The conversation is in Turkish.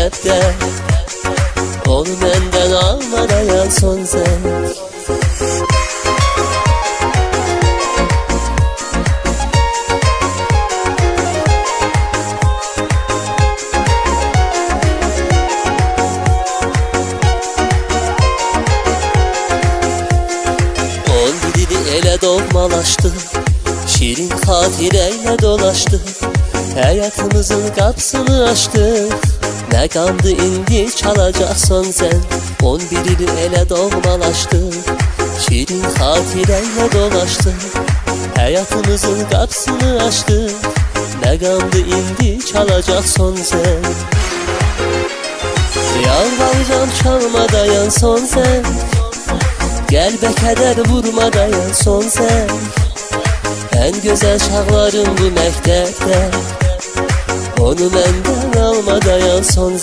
mektepte. Onu benden alma dayan son zevk. 11'ini ele dokmalaştı, şirin hatireyle dolaştı. Hayatımızın kapısını açtık, ne kaldı indi çalacak son zen. 11'ini ele dokmalaştı, şirin hatireyle dolaştı. Hayatımızın kapısını açtık, ne kaldı indi çalacak son zen. Yalvaracağım çalma dayan son zen. Gel be keder vurma dayan son zen. En güzel çağlarım bu mektepte. Onu benden alma dayan son zen.